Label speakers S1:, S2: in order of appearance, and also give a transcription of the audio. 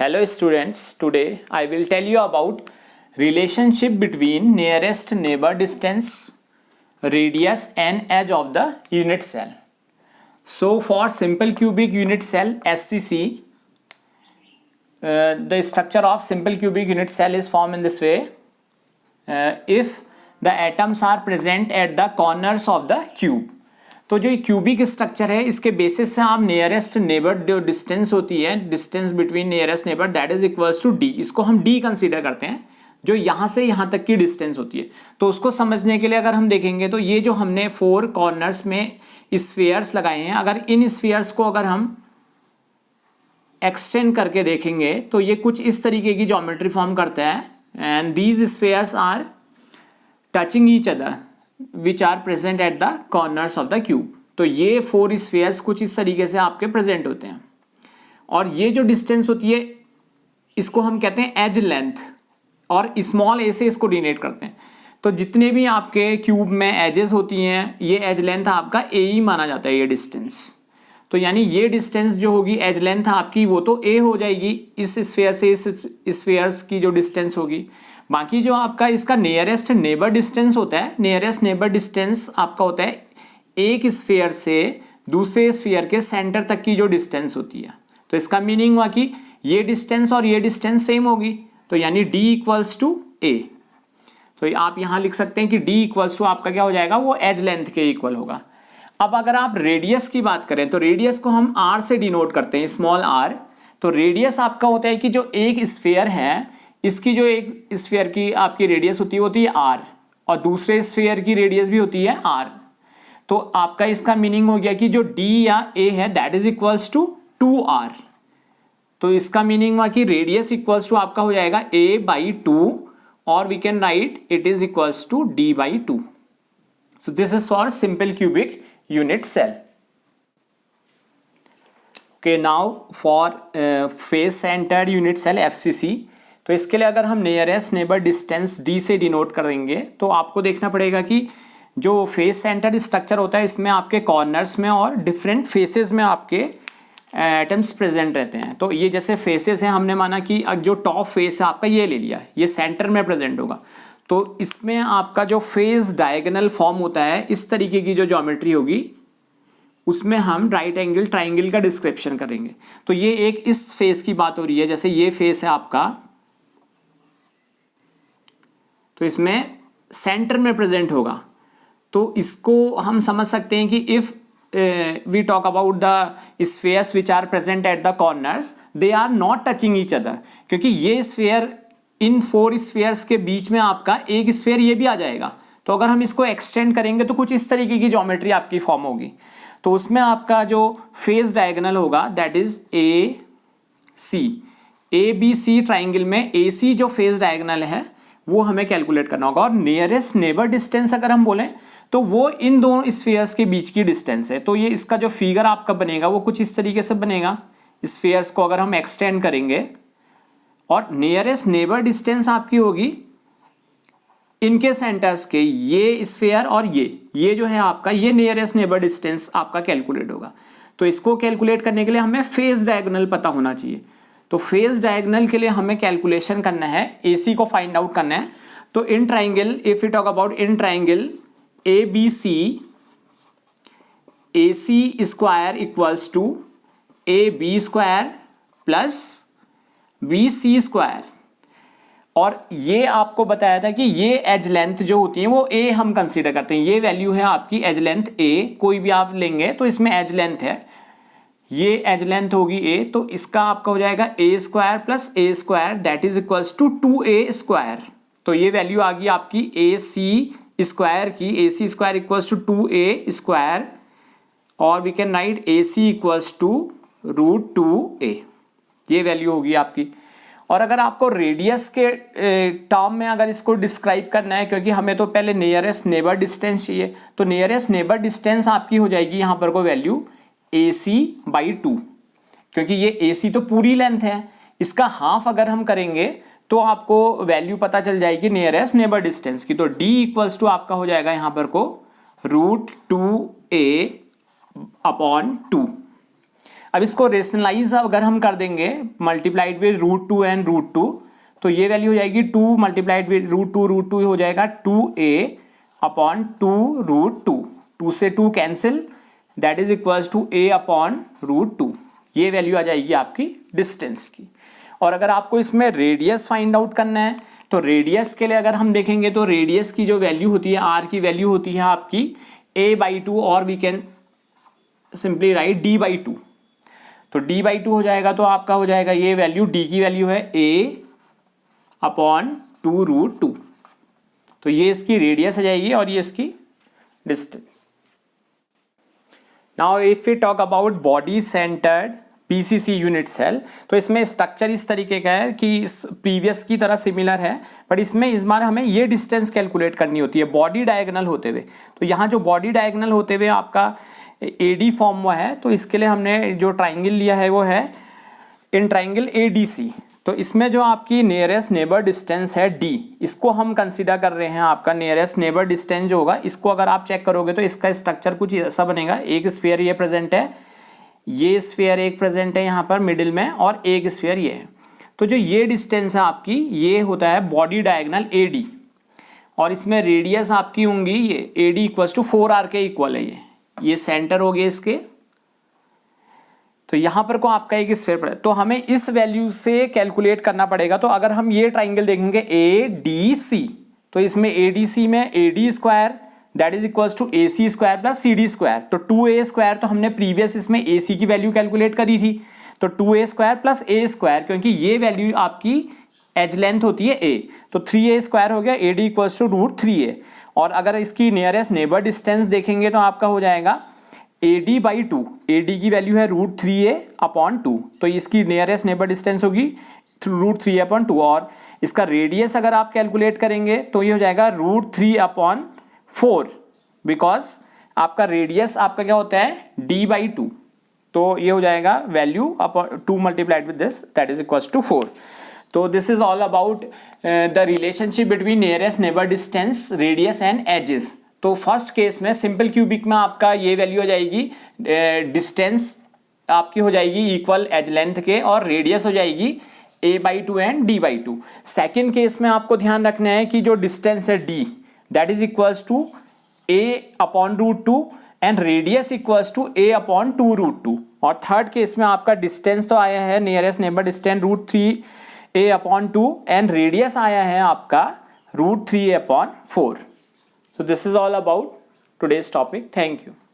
S1: Hello students, today I will tell you about relationship between nearest neighbor distance, radius and edge of the unit cell. So for simple cubic unit cell SCC, the structure of simple cubic unit cell is formed in this way. If the atoms are present at the corners of the cube, तो जो cubic structure है इसके basis से आप nearest neighbour जो distance होती है, distance between nearest neighbour that is equals to D, इसको हम डी कंसीडर करते हैं, जो यहाँ से यहाँ तक की डिस्टेंस होती है. तो उसको समझने के लिए अगर हम देखेंगे तो ये जो हमने 4 कॉर्नर्स में स्फीयर्स लगाए हैं, अगर इन स्फीयर्स को अगर हम एक्सटेंड करके देखेंगे तो ये कुछ इस तरीके की ज्योमेट्री फॉर्म करता है. And these spheres are touching each other which are present at the corners of the cube. तो ये 4 स्फीयर्स कुछ इस तरीके से आपके प्रेजेंट होते हैं. और ये जो डिस्टेंस होती है इसको हम कहते हैं एज लेंथ, और स्मॉल ए से इसको डिनोट करते हैं. तो जितने भी आपके क्यूब में एजेस होती हैं ये एज लेंथ आपका ए ही माना जाता है, ये डिस्टेंस. तो यानी ये डिस्टेंस जो होगी एज लेंथ आपकी वो तो ए हो जाएगी, इस स्फीयर से इस स्फीयर्स की जो डिस्टेंस होगी. बाकी जो आपका इसका नियरेस्ट नेबर डिस्टेंस होता है, नियरेस्ट नेबर डिस्टेंस आपका होता है एक स्फीयर से दूसरे स्फीयर के सेंटर तक की जो डिस्टेंस होती है. तो इसका मीनिंग हुआ कि ये डिस्टेंस और ये डिस्टेंस सेम होगी, तो यानी d इक्वल्स टू ए. तो आप यहाँ लिख सकते हैं कि d इक्वल्स टू आपका क्या हो जाएगा, वो एज लेंथ के इक्वल होगा. अब अगर आप रेडियस की बात करें तो रेडियस को हम r से डिनोट करते हैं, स्मॉल r. तो रेडियस आपका होता है कि जो एक स्फीयर है इसकी जो एक स्फीयर की आपकी रेडियस होती है r, और दूसरे स्फीयर की रेडियस भी होती है r. तो आपका इसका मीनिंग हो गया कि जो d या a है that is equals to 2r. तो इसका मीनिंग हुआ कि रेडियस इक्वल्स टू आपका हो जाएगा a/2, और we can write it is equals to d/2. So this is for simple cubic unit cell. Okay, now for face centred unit cell FCC. तो इसके लिए अगर हम नियरेस्ट नेबर डिस्टेंस d से डिनोट करेंगे तो आपको देखना पड़ेगा कि जो फेस सेंटर्ड स्ट्रक्चर होता है इसमें आपके कॉर्नर्स में और डिफरेंट फेसेस में आपके एटम्स प्रेजेंट रहते हैं. तो ये जैसे फेसेस हैं, हमने माना कि जो टॉप फेस है आपका ये ले लिया, ये सेंटर में प्रेजेंट होगा. तो इसमें आपका जो फेस डायगोनल फॉर्म होता है इस तरीके की जो ज्योमेट्री होगी उसमें हम राइट एंगल ट्राइंगल का डिस्क्रिप्शन करेंगे. तो ये एक इस फेस की बात हो रही है, जैसे ये फेस है आपका, तो इसमें सेंटर में प्रेजेंट होगा. तो इसको हम समझ सकते हैं कि if we talk about the spheres which are present at the corners they are not touching each other, क्योंकि ये स्फीयर इन 4 स्फीयर्स के बीच में आपका एक स्फीयर ये भी आ जाएगा. तो अगर हम इसको एक्सटेंड करेंगे तो कुछ इस तरीके की ज्योमेट्री आपकी फॉर्म होगी. तो उसमें आपका जो फेस डायगोनल होगा दैट इज ABC ट्राइंगल में AC जो फेस डायगोनल है वो हमें कैलकुलेट करना होगा. और नियरेस्ट नेबर डिस्टेंस अगर हम बोलें तो वो इन दोनों स्फीयर्स के बीच की डिस्टेंस है. तो ये इसका जो फिगर आपका बनेगा वो कुछ इस तरीके से बनेगा. स्फीयर्स को अगर हम एक्सटेंड करेंगे और नियरेस्ट नेबर डिस्टेंस आपकी होगी इनके सेंटर्स के, ये स्फीयर और ये जो है आपका, ये नियरेस्ट नेबर डिस्टेंस आपका कैलकुलेट होगा. तो इसको कैलकुलेट करने के लिए हमें फेस डायगोनल पता होना चाहिए. तो फेस डायगोनल के लिए हमें कैलकुलेशन करना है, AC को फाइंड आउट करना है. तो in triangle, if you talk about in triangle ABC, AC square equals to AB square plus BC square. और ये आपको बताया था कि ये एज लेंथ जो होती है वो A हम कंसीडर करते हैं. ये वैल्यू है आपकी एज लेंथ A, कोई भी आप लेंगे तो इसमें एज लेंथ है, ये एज लेंथ होगी A. तो इसका आपका हो जाएगा A square plus A square that is equals to 2A square. तो ये वैल्यू आ गई आपकी AC स्क्वायर की, AC square equals to 2A square, और we can write AC equals to √2A. ये वैल्यू होगी आपकी. और अगर आपको रेडियस के टर्म में अगर इसको डिस्क्राइब करना है, क्योंकि हमें तो पहले नियरेस्ट नेबर डिस्टेंस चाहिए, तो नियरेस्ट नेबर डिस्टेंस आपकी हो जाएगी यहाँ पर को वैल्यू AC/2, क्योंकि ये AC तो पूरी लेंथ है, इसका हाफ अगर हम करेंगे तो आपको वैल्यू पता चल जाएगी नियरेस्ट नेबर डिस्टेंस की. तो D इक्वल्स टू आपका हो जाएगा यहाँ पर को √2A/2. अब इसको रेशनलाइज अगर हम कर देंगे मल्टीप्लाइड विद √2 एंड √2, तो ये वैल्यू हो जाएगी 2 मल्टीप्लाइड विद √2 हो जाएगा 2a अपॉन 2√2, 2 से 2 cancel, that is equals to a upon √2। ये वैल्यू आ जाएगी आपकी डिस्टेंस की। और अगर आपको इसमें रेडियस फाइंड आउट करना है तो रेडियस के लिए अगर हम देखेंगे तो रेडियस की जो वैल्यू होती है, r की वैल्यू होती है आपकी a/2, और we can simply write d/2। तो d/2 हो जाएगा, तो आपका हो जाएगा ये वैल्यू, d की वैल्यू है a अपॉन 2√2। तो ये इसकी रेडियस आ जाएगी और ये इसकी distance. Now if we talk about body centred PCC unit cell, तो इसमें स्ट्रक्चर इस तरीके का है कि इस प्रीवियस की तरह सिमिलर है, बट इसमें इस बार हमें ये डिस्टेंस कैलकुलेट करनी होती है बॉडी डायगोनल होते हुए। तो यहाँ जो बॉडी डायगोनल होते हुए आपका एडी फॉर्म हुआ है, तो इसके लिए हमने जो ट्राइंगल लिया है वो है इन ट्राइंगल एडीसी। तो इसमें जो आपकी नियरेस्ट नेबर डिस्टेंस है डी, इसको हम कंसीडर कर रहे हैं आपका नियरेस्ट नेबर डिस्टेंस जो होगा। इसको अगर आप चेक करोगे तो इसका स्ट्रक्चर कुछ ऐसा बनेगा, एक स्फीयर ये प्रेजेंट है, ये स्फीयर एक प्रेजेंट है यहाँ पर मिडिल में, और एक स्फीयर ये है। तो जो ये डिस्टेंस है आपकी, ये होता है बॉडी डायगोनल एडी, और इसमें रेडियस आपकी होंगी ये एडी इक्वल्स टू 4r के इक्वल है। ये सेंटर हो गए इसके। तो यहाँ पर को आपका एक स्फीयर पड़े, तो हमें इस वैल्यू से कैलकुलेट करना पड़ेगा। तो अगर हम ये ट्राइंगल देखेंगे ADC, तो इसमें ADC में AD square that is equals to AC square plus CD square. तो 2A स्क्वायर, तो हमने प्रीवियस इसमें AC की वैल्यू कैलकुलेट करी थी, तो 2A square plus A square, क्योंकि ये वैल्यू आपकी एज लेंथ होती है A, तो 3A स्क्वायर हो गया, AD इक्वल्स टू √3A। और अगर इसकी नियरेस्ट नेबर डिस्टेंस देखेंगे तो आपका हो जाएगा AD/2, AD की वैल्यू है √3A अपॉन 2, तो इसकी नियरेस्ट नेबर डिस्टेंस होगी √3A अपॉन 2। और इसका रेडियस अगर आप कैलकुलेट करेंगे तो ये हो जाएगा √3 अपॉन 4, बिकॉज आपका रेडियस आपका क्या होता है d/2। तो ये हो जाएगा value upon 2 multiplied with this, that is equals to 4। तो this is all about the relationship between nearest neighbour distance, radius and edges. तो फर्स्ट केस में सिंपल क्यूबिक में आपका ये वैल्यू हो जाएगी, डिस्टेंस आपकी हो जाएगी इक्वल एज लेंथ के, और रेडियस हो जाएगी a/2 and d/2। Second case में आपको ध्यान रखना है कि जो डिस्टेंस है d that is equals to a upon √2 and radius equals to a upon 2√2। और थर्ड केस में आपका डिस्टेंस तो आया है nearest neighbour distance √3a upon 2 and radius आया है आपका √3a upon 4। So this is all about today's topic. Thank you.